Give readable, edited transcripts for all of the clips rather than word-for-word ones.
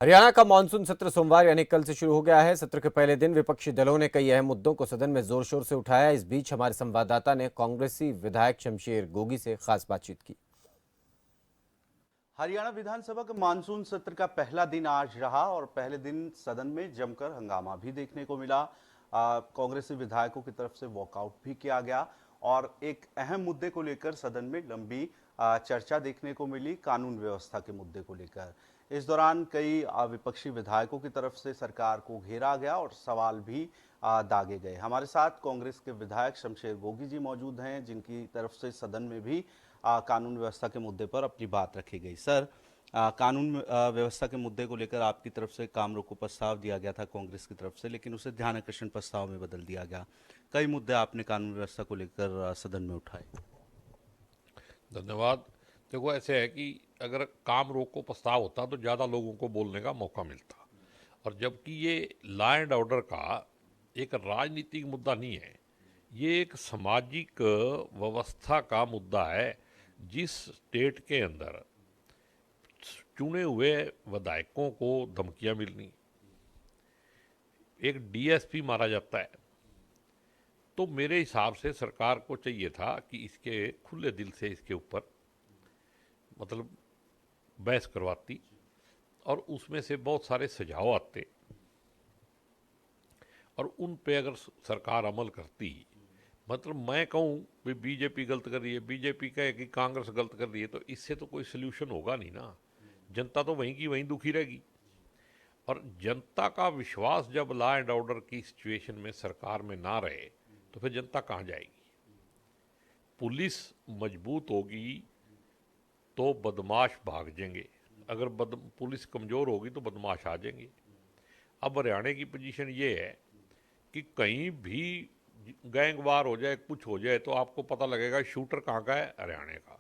हरियाणा का मानसून सत्र सोमवार यानी कल से शुरू हो गया है। सत्र के पहले दिन विपक्षी दलों ने कई अहम मुद्दों को सदन में जोर शोर से उठाया। इस बीच हमारे संवाददाता ने कांग्रेसी विधायक शमशेर गोगी से खास बातचीत की। हरियाणा विधानसभा का मानसून सत्र का पहला दिन आज रहा और पहले दिन सदन में जमकर हंगामा भी देखने को मिला। कांग्रेसी विधायकों की तरफ से वॉकआउट भी किया गया और एक अहम मुद्दे को लेकर सदन में लंबी चर्चा देखने को मिली, कानून व्यवस्था के मुद्दे को लेकर। इस दौरान कई विपक्षी विधायकों की तरफ से सरकार को घेरा गया और सवाल भी दागे गए। हमारे साथ कांग्रेस के विधायक शमशेर गोगी जी मौजूद हैं, जिनकी तरफ से सदन में भी कानून व्यवस्था के मुद्दे पर अपनी बात रखी गई। सर, कानून व्यवस्था के मुद्दे को लेकर आपकी तरफ से काम रोको प्रस्ताव दिया गया था कांग्रेस की तरफ से, लेकिन उसे ध्यान आकर्षण प्रस्ताव में बदल दिया गया। कई मुद्दे आपने कानून व्यवस्था को लेकर सदन में उठाए। धन्यवाद। देखो, ऐसे है कि अगर काम रोको प्रस्ताव होता तो ज़्यादा लोगों को बोलने का मौका मिलता, और जबकि ये लॉ एंड ऑर्डर का एक राजनीतिक मुद्दा नहीं है, ये एक सामाजिक व्यवस्था का मुद्दा है। जिस स्टेट के अंदर चुने हुए विधायकों को धमकियां मिलनी, एक डीएसपी मारा जाता है, तो मेरे हिसाब से सरकार को चाहिए था कि इसके खुले दिल से इसके ऊपर मतलब बहस करवाती और उसमें से बहुत सारे सुझाव आते और उन पे अगर सरकार अमल करती। मतलब मैं कहूँ भी बीजेपी गलत कर रही है, बीजेपी कहे कि कांग्रेस गलत कर रही है, तो इससे तो कोई सल्यूशन होगा नहीं ना। जनता तो वहीं की वहीं दुखी रहेगी। और जनता का विश्वास जब लॉ एंड ऑर्डर की सिचुएशन में सरकार में ना रहे तो फिर जनता कहाँ जाएगी। पुलिस मजबूत होगी तो बदमाश भाग जाएंगे, अगर पुलिस कमज़ोर होगी तो बदमाश आ जाएंगे। अब हरियाणा की पोजीशन ये है कि कहीं भी गैंगवार हो जाए, कुछ हो जाए, तो आपको पता लगेगा शूटर कहाँ का है, हरियाणा का।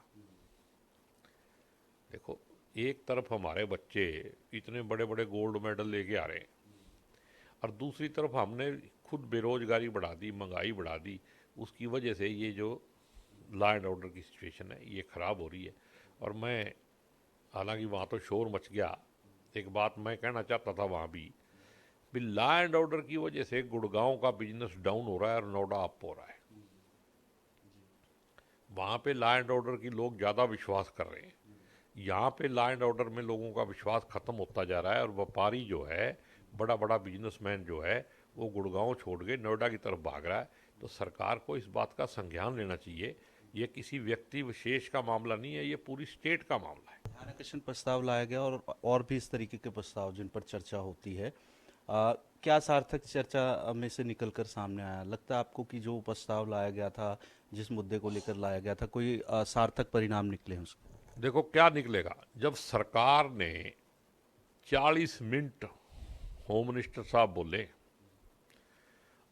देखो, एक तरफ हमारे बच्चे इतने बड़े बड़े गोल्ड मेडल लेके आ रहे हैं और दूसरी तरफ हमने खुद बेरोजगारी बढ़ा दी, महंगाई बढ़ा दी। उसकी वजह से ये जो लॉ एंड ऑर्डर की सिचुएशन है ये ख़राब हो रही है। और मैं, हालांकि वहाँ तो शोर मच गया, एक बात मैं कहना चाहता था वहाँ भी लॉ एंड ऑर्डर की वजह से गुड़गांव का बिजनेस डाउन हो रहा है और नोएडा अप हो रहा है। वहाँ पे लॉ एंड ऑर्डर की लोग ज़्यादा विश्वास कर रहे हैं, यहाँ पे लॉ एंड ऑर्डर में लोगों का विश्वास खत्म होता जा रहा है और व्यापारी जो है, बड़ा बड़ा बिजनेसमैन जो है, वो गुड़गांव छोड़ के नोएडा की तरफ भाग रहा है। तो सरकार को इस बात का संज्ञान लेना चाहिए। ये किसी व्यक्ति विशेष का मामला नहीं है, ये पूरी स्टेट का मामला है। ध्यान आकर्षण प्रस्ताव लाया गया और भी इस तरीके के प्रस्ताव जिन पर चर्चा होती है। क्या सार्थक चर्चा में से निकलकर सामने आया? लगता है आपको कि जो प्रस्ताव लाया गया था, जिस मुद्दे को लेकर लाया गया था, कोई सार्थक परिणाम निकले हैं उसके? देखो क्या निकलेगा, जब सरकार ने 40 मिनट होम मिनिस्टर साहब बोले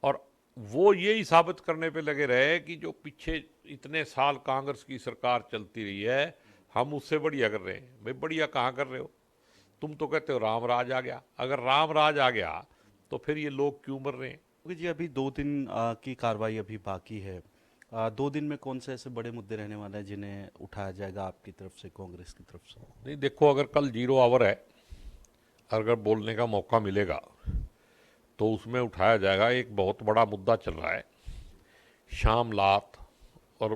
और वो यही साबित करने पे लगे रहे कि जो पीछे इतने साल कांग्रेस की सरकार चलती रही है हम उससे बढ़िया कर रहे हैं। भाई बढ़िया कहाँ कर रहे हो? तुम तो कहते हो राम राज आ गया। अगर राम राज आ गया तो फिर ये लोग क्यों मर रहे हैं? क्योंकि जी अभी 2 दिन की कार्रवाई अभी बाकी है। 2 दिन में कौन से ऐसे बड़े मुद्दे रहने वाले हैं जिन्हें उठाया जाएगा आपकी तरफ से, कांग्रेस की तरफ से? नहीं, देखो, अगर कल 0 आवर है, अगर बोलने का मौका मिलेगा तो उसमें उठाया जाएगा। एक बहुत बड़ा मुद्दा चल रहा है, शामलात और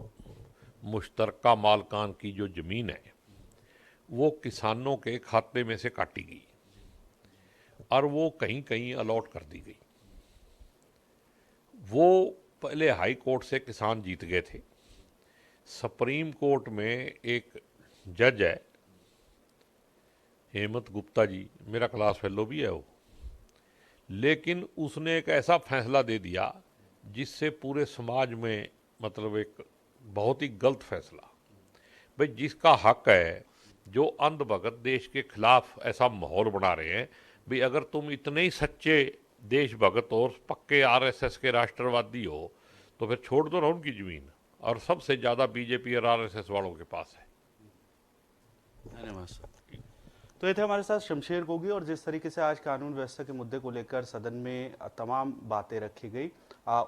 मुश्तरका मालकान की जो ज़मीन है वो किसानों के खाते में से काटी गई और वो कहीं कहीं अलॉट कर दी गई। वो पहले हाई कोर्ट से किसान जीत गए थे, सुप्रीम कोर्ट में एक जज है हेमंत गुप्ता जी, मेरा क्लास फेलो भी है वो, लेकिन उसने एक ऐसा फैसला दे दिया जिससे पूरे समाज में मतलब एक बहुत ही गलत फैसला। भाई जिसका हक है, जो अंधभगत देश के खिलाफ ऐसा माहौल बना रहे हैं, भाई अगर तुम इतने ही सच्चे देशभगत और पक्के आरएसएस के राष्ट्रवादी हो तो फिर छोड़ दो ना उनकी जमीन। और सबसे ज़्यादा बीजेपी और आरएसएस वालों के पास है। धन्यवाद सर। तो ये थे हमारे साथ शमशेर गोगी। और जिस तरीके से आज कानून व्यवस्था के मुद्दे को लेकर सदन में तमाम बातें रखी गई,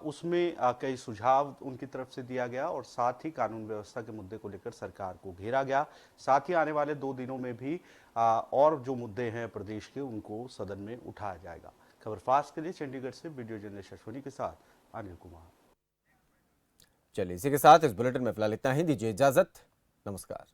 उसमें कई सुझाव उनकी तरफ से दिया गया और साथ ही कानून व्यवस्था के मुद्दे को लेकर सरकार को घेरा गया। साथ ही आने वाले 2 दिनों में भी और जो मुद्दे हैं प्रदेश के, उनको सदन में उठाया जाएगा। खबर फास्ट के लिए चंडीगढ़ से वीडियो जर्नलिस्ट अश्विनी के साथ अनिल कुमार। चलिए, इसी के साथ इस बुलेटिन में फिलहाल इतना ही। दीजिए इजाजत। नमस्कार।